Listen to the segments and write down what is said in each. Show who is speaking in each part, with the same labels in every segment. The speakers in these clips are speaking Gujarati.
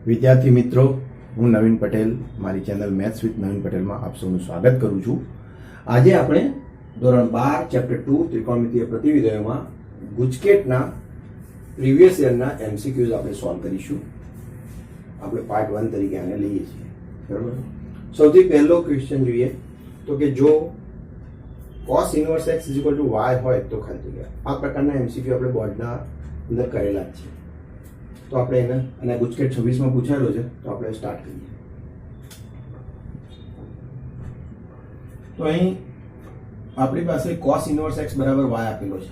Speaker 1: વિદ્યાર્થી મિત્રો, હું નવીન પટેલ મારી ચેનલ મેથ્સ વિથ નવીન પટેલમાં આપ સૌનું સ્વાગત કરું છું. આજે આપણે ધોરણ 12 ચેપ્ટર 2 ત્રિકોણમિતીય પ્રતિવિધેયોમાં ગુજકેટના પ્રીવિયસ યરના એમસીક્યુઝ આપણે સોલ્વ કરીશું. આપણે પાર્ટ 1 તરીકે આને લઈએ છીએ. બરાબર. સૌથી પહેલો ક્વેશ્ચન જોઈએ તો કે જો cos ઇન્વર્સ x y હોય તો ખાલી જગ્યા. આ પ્રકારના એમસીક્યુ આપણે બોર્ડના અંદર કરેલા જ છે. તો આપણે એને અને ગુજકેટ 26 માં પૂછાયેલો છે, તો આપણે સ્ટાર્ટ કરીએ. તો અહીં આપણી પાસે cos ઇન્વર્સ x બરાબર y આપેલો છે.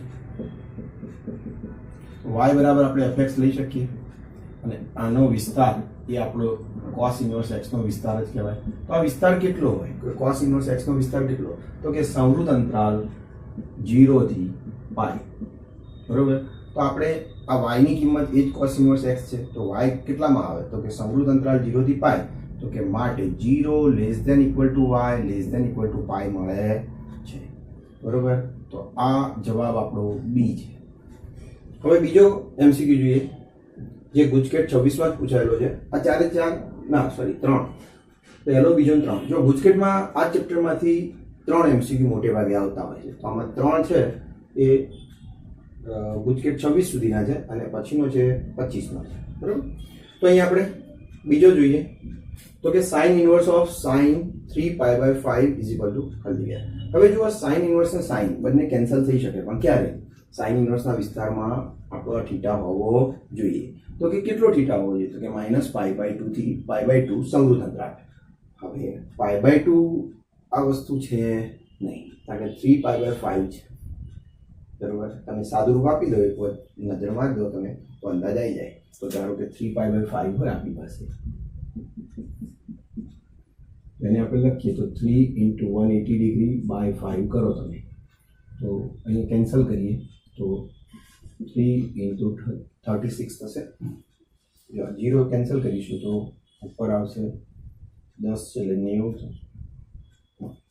Speaker 1: y બરાબર આપણે fx લઈ શકીએ અને આનો વિસ્તાર એ આપણો cos ઇન્વર્સ x નો વિસ્તાર જ કહેવાય. તો આ વિસ્તાર કેટલો હોય? cos ઇન્વર્સ x નો વિસ્તાર કેટલો? તો કે સંવૃત અંતરાલ 0 થી π. બરોબર. તો આપણે આ y ની કિંમત એ જ cos ઇન્વર્સ x છે. તો y કેટલામાં આવે? તો કે સંવૃત અંતરાલ 0 થી π. તો કે માટે 0 less than equal to y less than equal to π મળે છે. બરોબર. તો આ જવાબ આપણો B છે. હવે બીજો એમસીક્યુ જોઈએ જે ગુજકેટ 26 માં પૂછાયેલો છે. આ ચારે ચાર ના સોરી 3. પહેલો, બીજો અને 3. જો ગુજકેટમાં આ ચેપ્ટરમાંથી 3 એમસીક્યુ મોટે ભાગે આવતા હોય છે. તો આમાં 3 છે એ ગુજકેટ 26 સુધીના છે અને પછીનો છે 25 નો છે. બરાબર. તો અહીં આપણે બીજો જોઈએ તો કે sin inverse of sin 3π/5 is equal to ખાલી. હવે જો આ sin ઇન્વર્સ અને sin બંને કેન્સલ થઈ શકે, પણ ક્યારે? sin ઇન્વર્સના વિસ્તારમાં આપણો થીટા હોવો જોઈએ. તો કે કેટલો થીટા હોવો જોઈએ? તો કે -π/2 થી π/2 સંવૃત અંતરાલ. હવે π/2 આ વસ્તુ છે નહીં, કારણ કે 3π/5 છે. બરોબર. તમે સાદું રૂપ આપી દો, એક નજર મારી દો તમે, તો અંદાજ આવી જાય. તો ધારો કે 3π/5 હોય આપણી પાસે, એને આપણે લખીએ તો 3 × 180 ડિગ્રી બાય 5 કરો તમે, તો અહીં કેન્સલ કરીએ તો 3 × 36 થશે. જો 0 કેન્સલ કરીશું તો ઉપર આવશે 10 એટલે 90.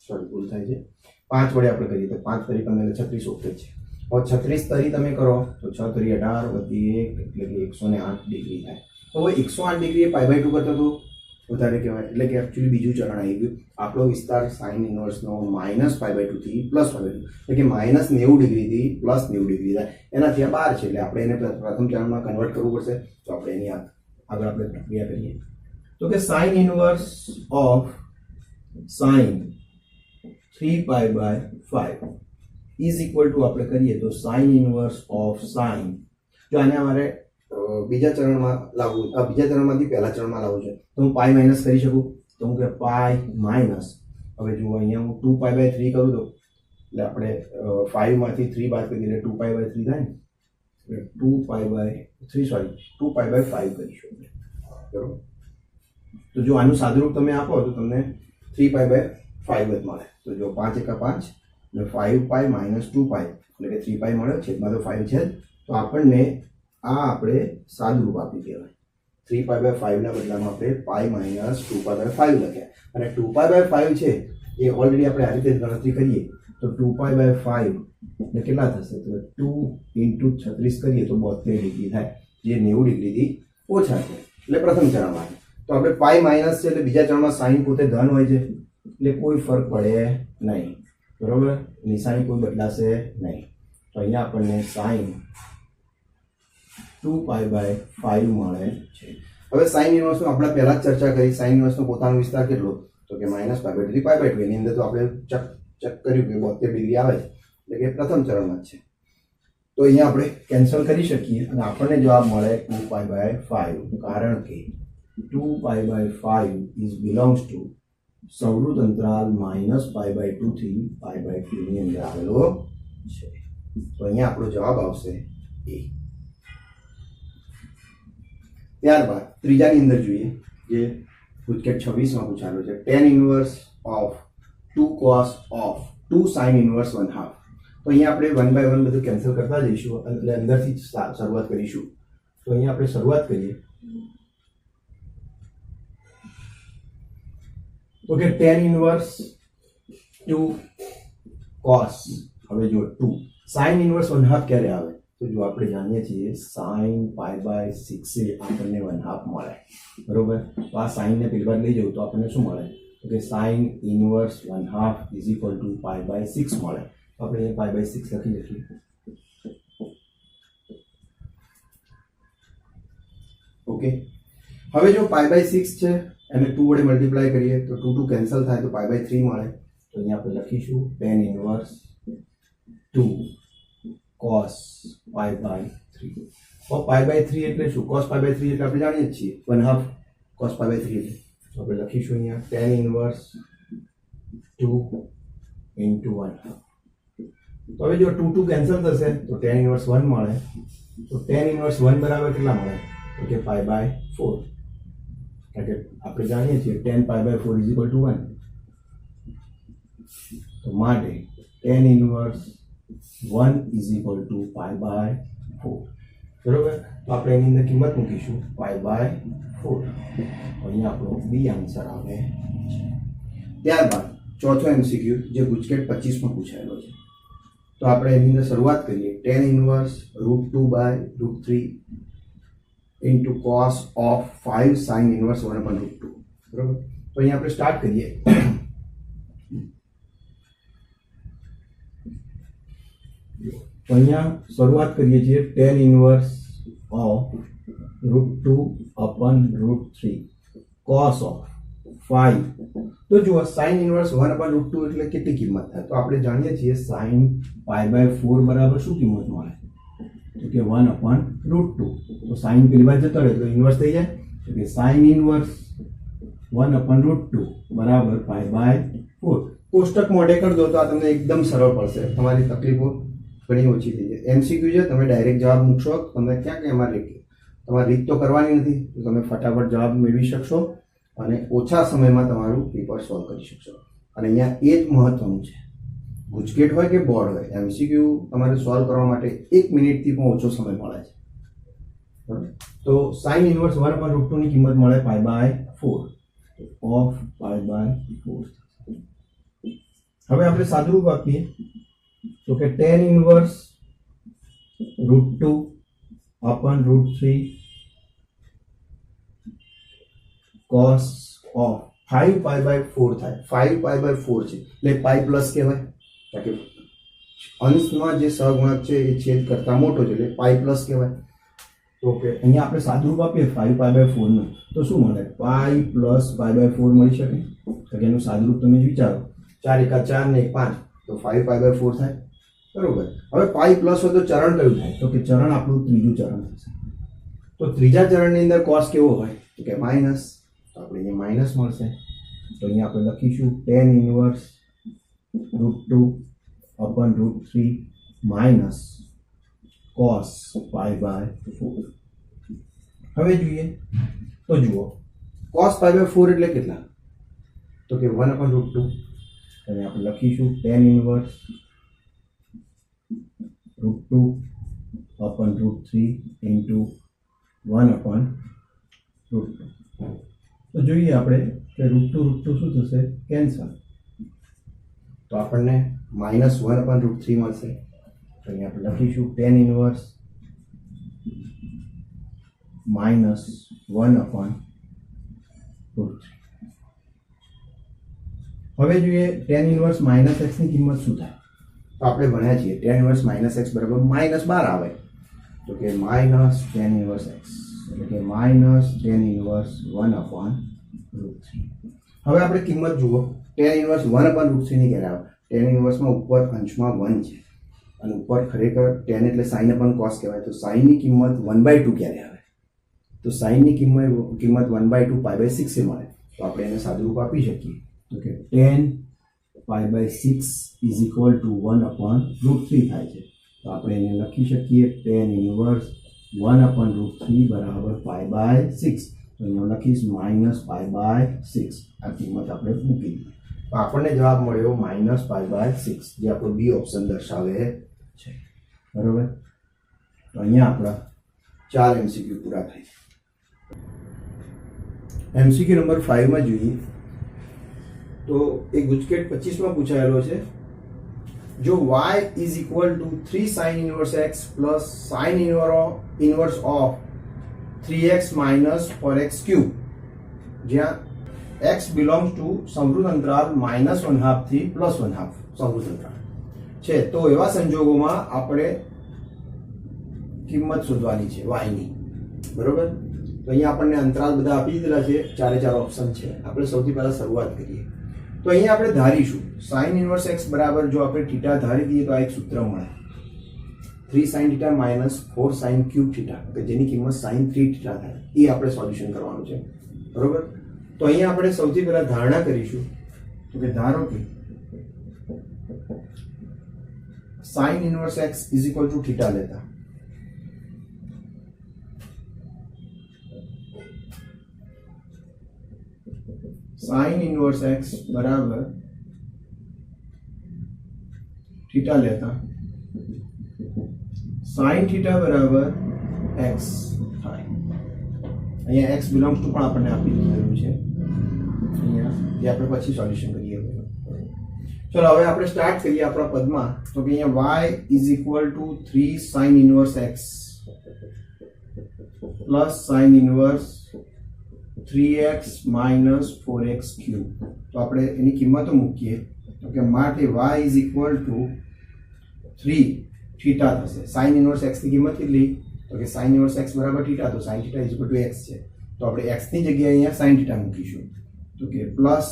Speaker 1: સોરી, ભૂલ થાય છે. 5 વડે આપણે કરીએ તો 5 તરી 15 એટલે 36 ઓકે છે. હવે 36 તરી તમે કરો તો 6 તરી 18 વધી 1 એટલે કે 108 ડિગ્રી થાય. તો હવે 108 ડિગ્રી એ π/2 કરતા તો વધારે કહેવાય. એટલે કે એકચ્યુઅલી બીજું ચરણ આવી ગયું. આપણો વિસ્તાર sin ઇન્વર્સનો -π/2 થી +π/2 એટલે કે -90 ડિગ્રીથી +90 ડિગ્રી થાય. એનાથી આ 12 છે એટલે આપણે એને પ્રથમ ચરણમાં કન્વર્ટ કરવું પડશે. તો આપણે એની આગળ આપણે પ્રક્રિયા કરીએ. તો કે sin inverse of sin 3π/5 is equal to આપણે કરીએ તો sin ઇન્વર્સ ઓફ sin. જો આને અમારે બીજા ચરણમાંથી પહેલા ચરણમાં લાવવું છે તો હું પાઈ માઇનસ કરી શકું. તો હું કે પાઈ માઇનસ, હવે જુઓ અહીંયા હું 2π/3 કરું તો એટલે આપણે 5 માંથી 3 બાદ કરી એટલે 2π/3 થાય ને, એટલે 2π/5 કરીશું. બરોબર. તો જો આનું સાદુરૂપ તમે આપો તો તમને 3π/5 જ મળે. તો જો 5 × 5 એટલે 5π - 2π એટલે કે 3π મળે. છેદમાં તો 5 છે. તો આપણને આ આપણે સાદુરૂપ આપી કહેવાય. 3π/5 ના બદલામાં આપણે π - 2π/5 લખ્યા. અને 2π/5 છે એ ઓલરેડી આપણે આ રીતે ગણતરી કરીએ તો 2π/5 એટલે કેટલા થશે? તો 2 × 36 કરીએ તો 72 ડિગ્રી થાય, જે 90 ડિગ્રીથી ઓછા છે. એટલે પ્રથમ ચરણમાં. તો આપણે પાઈ માઇનસ છે એટલે બીજા ચરણમાં સાઈન પોતે ધન હોય છે એટલે કોઈ ફરક પડે નહીં. બરોબર. નિશાની કોઈ બદલાશે નહીં. તો અહીંયા આપણને સાઈન 2π/5 મળે છે. હવે સાઈન ઇન્વર્સનો આપણે પહેલા જ ચર્ચા કરી. સાઈન ઇન્વર્સનો પોતાનો વિસ્તાર કેટલો? તો કે -π/2 થી π/2. એની અંદર તો આપણે ચેક કર્યું કે 72 ડિગ્રી આવે છે એટલે કે પ્રથમ ચરણમાં જ છે. તો અહીંયા આપણે કેન્સલ કરી શકીએ અને આપણને જવાબ મળે 2π/5, કારણ કે 2π/5 ઇઝ બિલોંગ્સ ટુ સંવૃત અંતરાલ -π/2 થી π/2 ની અંદર આવેલો છે. તો અહીંયા આપણો જવાબ આવશે A. ત્યારબાદ ત્રીજાની અંદર જોઈએ જે ગુજકેટ 26 માં પૂછાયેલો છે. tan inverse of 2 cos of 2 sin inverse 1/2. તો અહીંયા આપણે 1 by 1 બધું કેન્સલ કરતા જઈશું એટલે અંદરથી જ શરૂઆત કરીશું. તો અહીંયા આપણે શરૂઆત કરીએ તો કે tan ઇન્વર્સ 2 cos. હવે જો 2 sin ઇન્વર્સ 1/2 ક્યારે આવે? તો જો આપણે જાણીએ છીએ સાઇન π/6 એ આપણને 1/2 મળે, બરોબર. તો આ સાઇનને પેલી વાર લઈ જવું તો આપણને શું મળે? તો કે sine inverse 1/2 is equal to π/6 મળે. તો આપણે π/6 લખી લખીએ. ઓકે, હવે જો π/6 છે એને 2 વડે મલ્ટીપ્લાય કરીએ તો 2 2 કેન્સલ થાય તો π/3 મળે. તો અહીંયા આપણે લખીશું tan ઇનવર્સ 2 cos π/3. તો π/3 એટલે શું? cos π/3 એટલે આપણે જાણીએ છીએ 1/2 cos π/3 એટલે. તો આપણે લખીશું અહીંયા tan ઇનવર્સ 2 into 1/2. તો હવે જો 2 2 કેન્સલ થશે તો tan ઇનવર્સ 1 મળે. તો tan ઇનવર્સ 1 બરાબર કેટલા મળે? તો કે π/4. કારણ કે આપણે જાણીએ છીએ tan π/4 ઇઝ ઇક્વલ ટુ 1. તો માટે tan inverse 1 is equal to π/4. બરોબર. તો આપણે એની અંદર કિંમત મૂકીશું π/4. તો અહીંયા આપણો બી આન્સર આવે. ત્યારબાદ ચોથો MCQ જે ગુજકેટ 25 માં પૂછાયેલો છે. તો આપણે એની અંદર શરૂઆત કરીએ tan inverse √2/√3 into cos of 5 sin inverse 1/√2. બરોબર. તો અહીંયા આપણે સ્ટાર્ટ કરીએ. તો અહીંયા શરૂઆત કરીએ છીએ tan inverse of √2/√3 cos of 5. તો જુઓ sin ઇનવર્સ 1/√2 એટલે કેટલી કિંમત થાય? તો આપણે જાણીએ છીએ sin π/4 બરાબર શું કિંમત મળે? તો કે 1/√2. તો sin પેલી બાજુ જતો રહે તો ઇન્વર્સ થઈ જાય. તો કે sin ઇનવર્સ 1/√2 બરાબર π/4. કોષ્ટક મોઢે કરી દો તો આ તમને એકદમ સરળ પડશે. તમારી તકલીફો ઘણી ઓછી થઈ જાય. MCQ છે, તમે ડાયરેક્ટ જવાબ મૂકશો, તમને ક્યાં એમાં તમારે રીત તો કરવાની નથી, તો તમે ફટાફટ જવાબ મેળવી શકશો અને ઓછા સમયમાં તમારું પેપર સોલ્વ કરી શકશો. અને અહીંયા એ જ મહત્વનું છે, ગુજકેટ હોય કે બોર્ડ હોય, MCQ તમારે સોલ્વ કરવા માટે 1 મિનિટથી પણ ઓછો સમય મળે છે. બરાબર. તો sin ઇનવર્સ 1/√2 ની કિંમત મળે π/4 ઓફ π/4. હવે આપણે સાદુરૂપ આપીએ તો કે tan ઇનવર્સ √2/√3 cos of 5 π/4 થાય. 5 π/4 છે એટલે પાઈ પ્લસ કહેવાય. કારણ કે અંશમાં જે સહગુણક છે એ છેદ કરતા મોટો છે એટલે પાઈ પ્લસ કહેવાય. તો કે અહીંયા આપણે સાદુરૂપ આપીએ 5 π/4 નું તો શું મળે? પાઈ પ્લસ π/4 મળી શકે. તો કે એનું સાદુરૂપ તમે જ વિચારો. 4 × 4 ને 5 તો 5 π/4 થાય. બરોબર. હવે પાઈ પ્લસ હોય તો ચરણ કયું થાય? તો કે ચરણ આપણું ત્રીજું ચરણ થશે. તો ત્રીજા ચરણની અંદર cos કેવો હોય? તો કે માઇનસ. તો આપણે અહીંયા માઇનસ મળશે. તો અહીંયા આપણે લખીશું tan ઇનવર્સ √2/√3 માઇનસ cos π/4. હવે જોઈએ તો જુઓ cos π/4 એટલે કેટલા? તો કે 1/√2. અને આપણે લખીશું tan ઇનવર્સ √2/√3 into 1/√2. તો જોઈએ આપણે કે √2 શું થશે? કેન્સલ. તો આપણને -1/√3 મળશે. તો અહીંયા આપણે લખીશું tan ઇનવર્સ -1/√3. હવે જોઈએ tan ઇનવર્સ -x ની કિંમત શું થાય? તો આપણે ભણ્યા છીએ tan ઇનવર્સ -x બરાબર -12 આવે. તો કે tan ઇનવર્સ x એટલે કે tan ઇનવર્સ 1/√3. હવે આપણે કિંમત જુઓ. tan ઇનવર્સ 1/√3 ની ક્યારે આવે? tan ઇનવર્સમાં ઉપર અંશમાં 1 છે અને ઉપર ખરેખર tan એટલે sin upon cos કહેવાય. તો sin ની કિંમત 1/2 ક્યારે આવે? તો sin ની કિંમત 1/2 π/6 એ મળે. તો આપણે એને સાદુરૂપ આપી શકીએ. તો કે tan π/6 ઇઝ ઇક્વલ ટુ 1/√3 થાય છે. તો આપણે એને લખી શકીએ tan ઇનવર્સ 1/√3 બરાબર π/6. તો અહીંયા લખીશ -π/6. આ કિંમત આપણે મૂકી દીધી. તો આપણને જવાબ મળ્યો -π/6 જે આપણો બી ઓપ્શન દર્શાવે છે. બરોબર. તો અહીંયા આપણા 4 MCQ પૂરા થાય. MCQ નંબર 5 માં જોઈએ તો એ ગુજકેટ 25 માં પૂછાયેલો છે. જો y is equal to 3 sin inverse x plus sin inverse of 3x minus 4x cube, જ્યાં x બિલોંગ્સ ટુ સમૃદ્ધ અંતરાલ -1/2 થી +1/2 સમૃદ્ધ અંતરાલ છે, તો એવા સંજોગોમાં આપણે કિંમત શોધવાની છે y ની, બરોબર. તો અહીંયા આપણને અંતરાલ બધા આપી દીધેલા છે, ચારે ચાર ઓપ્શન છે. આપણે સૌથી પહેલા શરૂઆત કરીએ. તો અહીંયા આપણે ધારીશું sin ઇનવર્સ x બરાબર, જો આપણે થીટા ધારી દઈએ તો આ એક સૂત્ર મળે, 3 sin θ minus 4 sin cube theta, કે જેની કિંમત sin 3 θ થાય. એ આપણે સોલ્યુશન કરવાનું છે, બરોબર. તો અહીંયા આપણે સૌથી પહેલા ધારણા કરીશું, તો કે ધારો કે sin inverse x is equal to theta લેતા sin ઇનવર્સ x બરાબર થીટા લેતા sin θ બરાબર x થાય. અહીંયા x બિલોંગ્સ ટુ પણ આપણને આપી દીધેલું છે અહીંયા, જે આપણે પછી સોલ્યુશન કરીએ. ચલો હવે આપણે સ્ટાર્ટ કરીએ આપણા પદમાં. તો કે અહીંયા y is equal to 3 sin inverse x plus sin inverse 3x minus 4x cube. તો આપણે એની કિંમતો મૂકીએ, તો કે માટે y is equal to 3 theta થશે. sin ઇનવર્સ x ની કિંમત કેટલી? તો કે sin ઇનવર્સ x બરાબર થીટા, તો sin θ is equal to x છે. તો આપણે x ની જગ્યાએ અહીંયા sin θ મૂકીશું, તો કે plus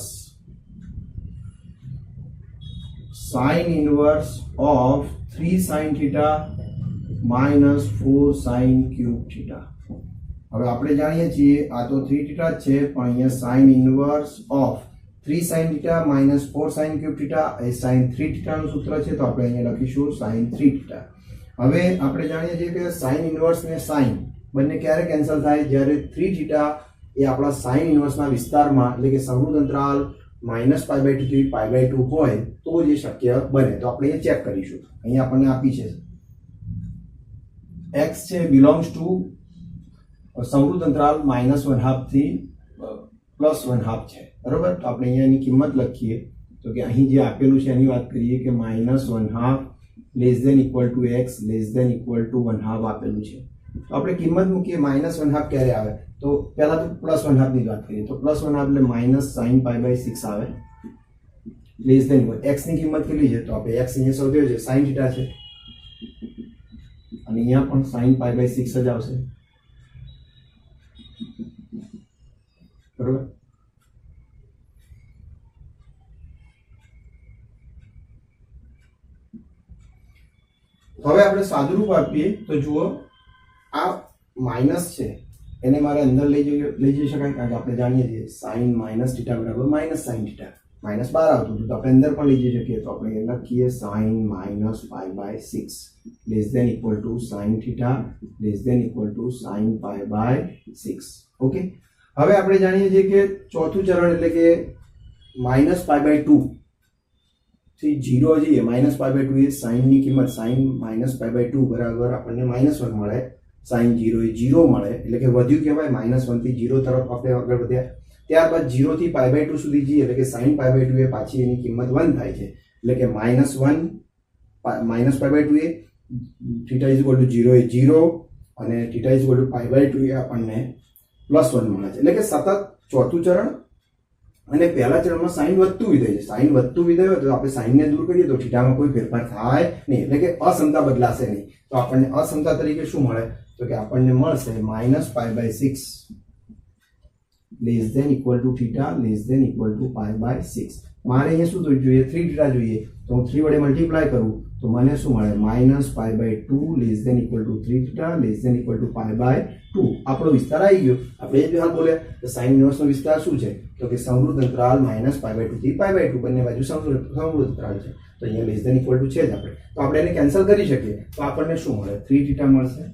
Speaker 1: sin inverse of 3 sin θ minus 4 sin cube theta. હવે આપણે જાણીએ છીએ આ તો 3 θ જ છે, પણ અહીંયા sin inverse of 3 sin θ minus 4 sin cube theta એ sin 3 θ નું સૂત્ર છે, તો આપણે અહીંયા લખીશું sin 3 θ. હવે આપણે જાણીએ છીએ કે sin ઇનવર્સ ને sin બંને ક્યારે કેન્સલ થાય? જ્યારે 3 θ એ આપણા sin ઇનવર્સના વિસ્તારમાં, એટલે કે સમૃદ્ધ અંતરાલ -π/2 થી π/2 હોય તો જ એ શક્ય બને. તો આપણે એ ચેક કરીશું. અહીંયા આપણને આપી છે x છે બિલોંગ્સ ટુ સમૃદ્ધ અંતરાલ -1/2 થી +1/2 છે, બરોબર. તો આપણે અહીંયાની કિંમત લખીએ, તો કે અહીં જે આપેલું છે એની વાત કરીએ કે -1/2 less than equal to x less than equal to 1/2 આપેલું છે. તો આપણે કિંમત મૂકીએ. -1/2 ક્યારે આવે? તો પહેલા તો +1/2 ની વાત કરીએ, તો +1/2 એટલે -sin π/6 આવે, લેસ ધેન x ની કિંમત કેટલી છે? તો આપણે x અહીંયા શોધ્યો છે, sin θ છે, અને અહીંયા પણ sin π/6 જ આવશે, બરોબર. હવે આપણે સાદુરૂપ આપીએ તો જુઓ, આ માઇનસ છે એને મારે અંદર લઈ જઈ શકાય, કારણ કે આપણે જાણીએ છીએ sin -θ બરાબર -sin θ, -12 આવતું હતું, તો આપણે અંદર પણ લઈ જઈ શકીએ. તો આપણે લખીએ sin -π/6 less than equal to sin θ less than equal to sin π/6. Okay. હવે આપણે જાણીએ છીએ કે ચોથું ચરણ એટલે કે -π/2 થી 0 જઈએ, -π/2 એ sin ની કિંમત sin -π/2 બરાબર આપણને -1 મળે, sin 0 એ 0 મળે, એટલે કે વધ્યું કહેવાય. -1 થી 0 તરફ આપણે આગળ વધ્યા. ત્યારબાદ 0 થી π/2 સુધી જઈએ, એટલે કે sin π/2 એ પાછી એની કિંમત 1 થાય છે, એટલે કે -1 -π/2 એ θ ઇઝ ઇક્વલ ટુ 0 એ 0 અને θ ઇઝ ઇક્વલ ટુ π/2 એ આપણને +1 મળે છે. એટલે કે સતત ચોથું ચરણ અને પહેલા ચરણમાં સાઇન વધતું વિધેય છે. સાઇન વધતું વિધેય હોય તો આપણે સાઇનને દૂર કરીએ તો થીટામાં કોઈ ફેરફાર થાય નહીં, એટલે કે અસમતા બદલાશે નહીં. તો આપણને અસમતા તરીકે શું મળે? તો કે આપણને મળશે -π/6 less than equal to theta less than equal to π/6. મારે અહીંયા શું જોઈએ? 3 થીટા જોઈએ, તો હું 3 વડે મલ્ટીપ્લાય કરું તો મને શું મળે? -π/2 less than equal to 3 theta less than equal to π/2. આપણો વિસ્તાર આવી ગયો. આપણે એ જ હાલ બોલ્યા કે સાઇન ઇનવર્સનો વિસ્તાર શું છે? તો કે સમૃદ્ધ અંતરાલ -π/2 થી π/2, બંને બાજુ સમૃદ્ધ અંતરાલ છે, તો અહીંયા લેસ ધેન ઇક્વલ ટુ છે જ આપણે. તો આપણે એને કેન્સલ કરી શકીએ. તો આપણને શું મળે? 3 થીટા મળશે.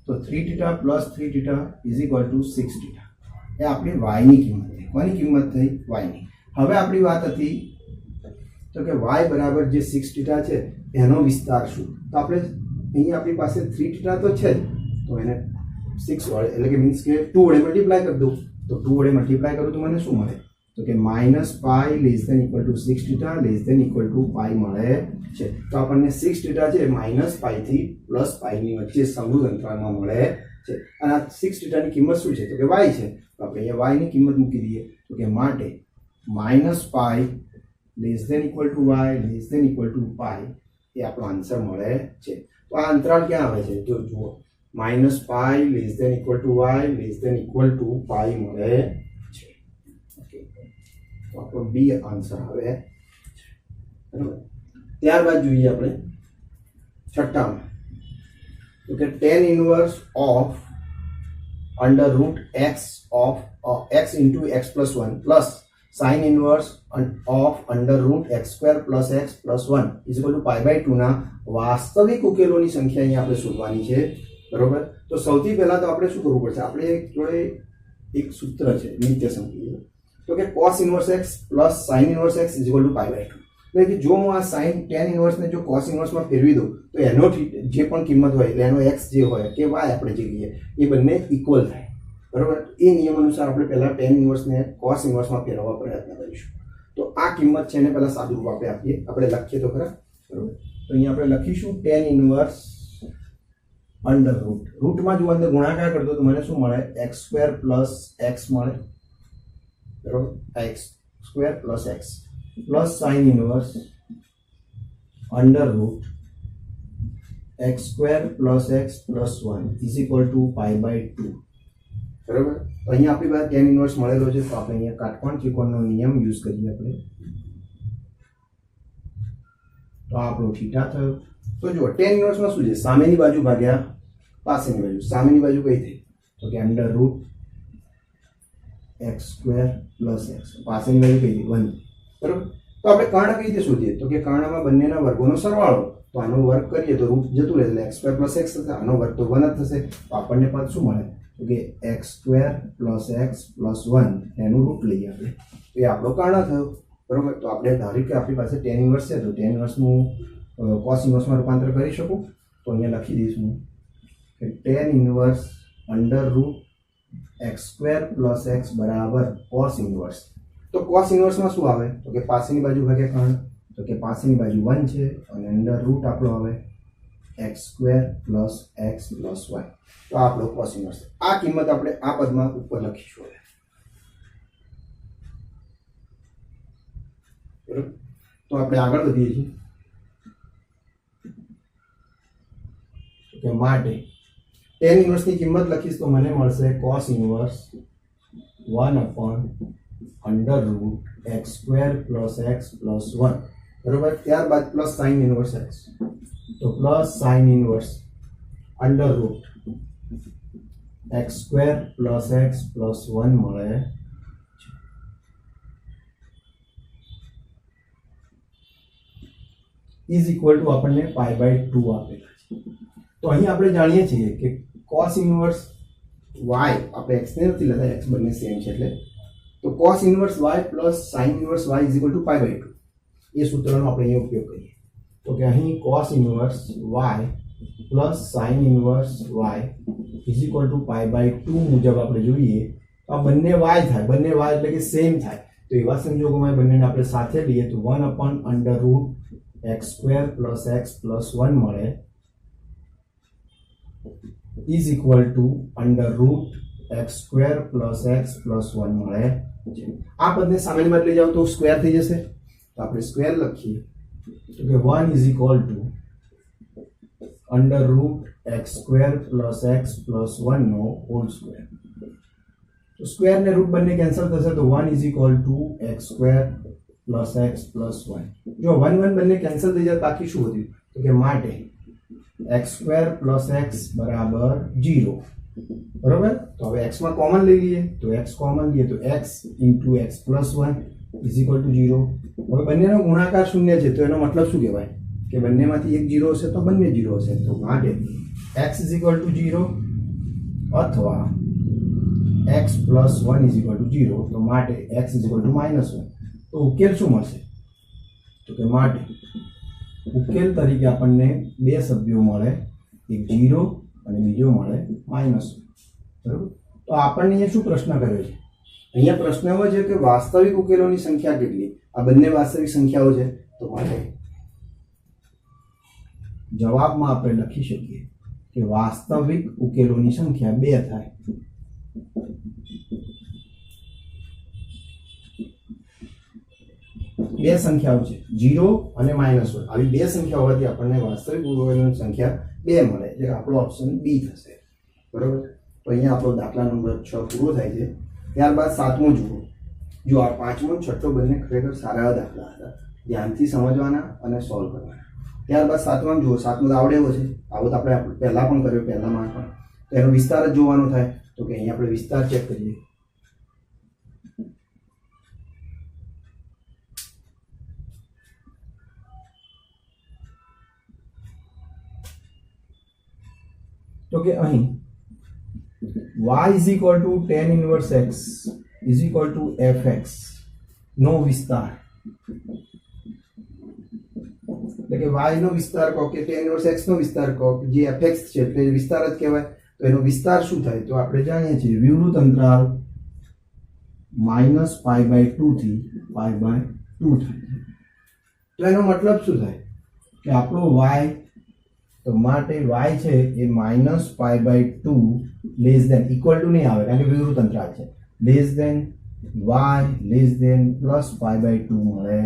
Speaker 1: તો 3 theta plus 3 theta is equal to 6 theta. એ આપણી y ની કિંમત થઈ. કોની કિંમત થઈ? y ની. હવે આપણી વાત હતી તો કે y બરાબર જે 6 થીટા છે એનો વિસ્તાર શું? તો આપણે અહીંયા આપણી પાસે 3 થીટા તો છે જ, તો એને 6 વડે એટલે કે મીન્સ કે 2 વડે મલ્ટીપ્લાય કરી દઉં. તો 2 વડે મલ્ટીપ્લાય કરું તો મને શું મળે? તો કે minus pi less than equal to 6 theta less than equal to pi મળે છે. તો આપણને 6 થીટા છે માઇનસ પાઈ થી પ્લસ પાઈ ની વચ્ચે સમૃદ્ધ અંતરાલમાં મળે છે. અને આ 6 થીટાની કિંમત શું છે તો કે y છે. તો આપણે અહીંયા y ની કિંમત મૂકી દઈએ તો કે માટે minus pi less than equal to y less than equal to pi એ આપણો આન્સર મળે છે. તો આ અંતરાલ ક્યાં આવે છે જો જુઓ minus pi less than equal to y less than equal to pi મળે છે. ઓકે તો આપણો બી આન્સર આવે બરાબર. ત્યારબાદ જોઈએ આપણે છઠ્ઠામાં તો કે tan inverse of under root x of x into x plus 1 plus sine inverse of under root x square plus x plus 1 is equal to pi by 2 ના વાસ્તવિક ઉકેલોની સંખ્યા અહીંયા આપણે શોધવાની છે બરોબર. તો સૌથી પહેલા તો આપણે શું કરવું પડશે આપણે જોડે એક સૂત્ર છે નિત્ય સંકલિત તો કે cos inverse x plus sin inverse x is equal to pi by 2. એટલે કે જો હું આ sin tan ઇનવર્સ ને જો cos ઇનવર્સ માં ફેરવી દઉં તો એનો જે પણ કિંમત હોય એટલે એનો x જે હોય કે y આપણે જે કહીએ એ બંને ઇક્વલ થાય બરોબર. એ નિયમ અનુસાર આપણે પહેલા tan ઇનવર્સ ને cos ઇનવર્સ માં ફેરવવા પ્રયત્ન કરીશું. તો આ કિંમત છે એને પહેલા સાદુરૂપ આપીએ આપણે લખીએ તો ખરા બરોબર. તો અહીંયા આપણે લખીશું tan ઇનવર્સ અંડર રૂટમાં જો અંદર ગુણાકાર કરતો તો મને શું મળે x સ્ક્વેર પ્લસ x મળે બરોબર. x square plus x plus sine inverse under root x square plus x plus 1 is equal to pi by 2 બરોબર. તો અહીંયા આપણી પાસે tan ઇનવર્સ મળેલો છે તો આપણે અહીંયા કાટકોણ ત્રિકોણનો નિયમ યુઝ કરીએ આપણે. તો આપણો થીટા થયો. તો જુઓ tan ઇનવર્સમાં શું છે સામેની બાજુ ભાગ્યા પાસેની બાજુ. સામેની બાજુ કઈ થઈ તો કે under root x square plus x પાસેની બાજુ કઈ થઈ 1 બરોબર. તો આપણે કર્ણ કઈ રીતે શોધીએ તો કે કર્ણમાં બંનેના વર્ગોનો સરવાળો તો આનો વર્ગ કરીએ તો રૂટ જતું રહે એટલે x સ્ક્વેર પ્લસ x થશે. આનો વર્ગ તો 1 જ થશે તો આપણને પદ શું મળે તો કે x square plus x plus 1 એનું રૂટ લઈએ આપણે તો એ આપણો કર્ણ થયો બરોબર. તો આપણે ધાર્યું કે આપણી પાસે tan ઇનવર્સ છે તો tan ઇનવર્સનું cos ઇનવર્સમાં રૂપાંતર કરી શકું તો અહીંયા લખી દઈશું કે tan inverse under root x square plus x બરાબર cos ઇનવર્સ. તો cos ઇનવર્સમાં શું આવે તો કે પાસેની બાજુ ભાગ્યા કર્ણ તો કે પાસેની બાજુ 1 છે અને અંડર રૂટ આપણો આવે x square plus x plus y. તો આપણો cos ઇનવર્સ. આ કિંમત આપણે આ પદમાં ઉપર લખીશું હવે બરોબર. તો આપણે આગળ વધીએ છીએ કે માટે tan ઇનવર્સની કિંમત લખીશ તો મને મળશે cos inverse 1 upon under root x square plus x plus 1 બરોબર. ત્યારબાદ પ્લસ સાઇન ઇનવર્સ x તો plus sine inverse under root x square plus x plus 1 મળે ઇઝ ઇક્વલ ટુ આપણને પાઈ બાય 2 આપેલા છે. તો અહીં આપણે જાણીએ છીએ કે cos ઇનવર્સ y આપણે x ને નથી લેતા x બંને સેમ છે એટલે તો cos inverse y plus sin inverse y is equal to pi by 2 એ સૂત્રનો આપણે અહીંયા ઉપયોગ કરીએ તો કે અહીં cos inverse y plus sin inverse y is equal to pi by 2 મુજબ આપણે જોઈએ તો આ બંને y થાય બંને y એટલે કે સેમ થાય તો એવા સંજોગોમાં બંનેને આપણે સાથે લઈએ તો 1 upon under root x square plus x plus 1 મળે is equal to under root x square plus x plus 1 મળે છે. આ પદને સામાન્યમાં લઈ જાવ તો સ્ક્વેર થઈ જશે તો આપણે સ્ક્વેર લખીએ તો કે 1 is equal to under root x square plus x plus 1 નો હોલ સ્ક્વેર. તો સ્ક્વેર ને રૂટ બંને કેન્સલ થશે તો 1 is equal to x square plus x plus 1. જો 1 1 બંને કેન્સલ થઈ જાય બાકી શું વધ્યું તો કે માટે x સ્ક્વેર પ્લસ x બરાબર 0 બરોબર. તો હવે x માં કોમન લઈ લઈએ તો x કોમન લઈએ તો x into x plus 1 is equal two 0. હવે બંનેનો ગુણાકાર શૂન્ય છે તો એનો મતલબ શું કહેવાય કે બંનેમાંથી એક 0 હશે તો બંને 0 હશે તો માટે x ઇઝ ઇક્વલ ટુ 0 અથવા x plus 1 is equal two 0 તો માટે x ઇઝ ઇક્વલ ટુ -1. તો ઉકેલ શું મળશે તો કે માટે ઉકેલ તરીકે આપણને બે સભ્યો મળે એક 0 અને બીજો મળે -1 બરાબર. તો આપણને અહીંયા શું પ્રશ્ન કર્યો છે અહીંયા પ્રશ્ન એવો છે કે વાસ્તવિક ઉકેલોની સંખ્યા કેટલી? આ બંને વાસ્તવિક સંખ્યાઓ છે, તો માટે જવાબમાં આપણે લખી શકીએ કે વાસ્તવિક ઉકેલોની સંખ્યા 2 થાય. બે સંખ્યાઓ છે 0 અને -1. આવી બે સંખ્યા હોવાથી આપણને વાસ્તવિક ઉકેલોની સંખ્યા 2 મળે, એટલે આપણો ઓપ્શન બી થશે. બરોબર. તો અહીંયા આપણો દાખલા નંબર 6 પૂરો થાય છે. ત્યારબાદ 7મો જુઓ. જો આ 5મો અને 6ઠ્ઠો બંને ખરેખર સારા દાખલા હતા, ધ્યાનથી સમજવાના અને સોલ્વ કરવાના. ત્યારબાદ 7મા જુઓ. 7મો તો આવડે એવો છે, આવો તો આપણે પહેલા પણ કર્યો, પહેલામાં પણ. તો એનો વિસ્તાર જ જોવાનો થાય, તો કે અહીંયા આપણે વિસ્તાર ચેક કરીએ. તો કે અહીં y is equal to tan inverse x is equal to fx નો વિસ્તાર, એટલે કે y નો વિસ્તાર કહો કે tan inverse x નો વિસ્તાર કહો, જે fx છે એટલે વિસ્તાર જ કહેવાય. તો એનો વિસ્તાર શું થાય? તો આપણે જાણીએ છીએ વિવૃત અંતરાલ -π/2 થી π/2 થાય. તો એનો મતલબ શું થાય કે આપણો y, તો માટે y છે એ -π/2 લેસ ધેન, ઇક્વલ ટુ નહીં આવે કારણ કે વિવૃત અંતરાલ છે, less than y less than +π/2 મળે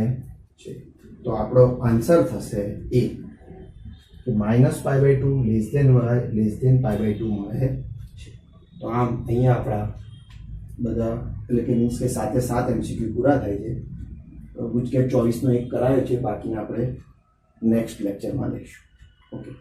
Speaker 1: છે. તો આપણો આન્સર થશે એ કે -π/2 less than y less than π/2 મળે છે. તો આમ અહીંયા આપણા બધા એટલે કે મીન્સ કે 7 MCQ પૂરા થાય છે. ગુજકેટ 24નો એક કરાયો છે, બાકીના આપણે નેક્સ્ટ લેક્ચરમાં લઈશું. ઓકે.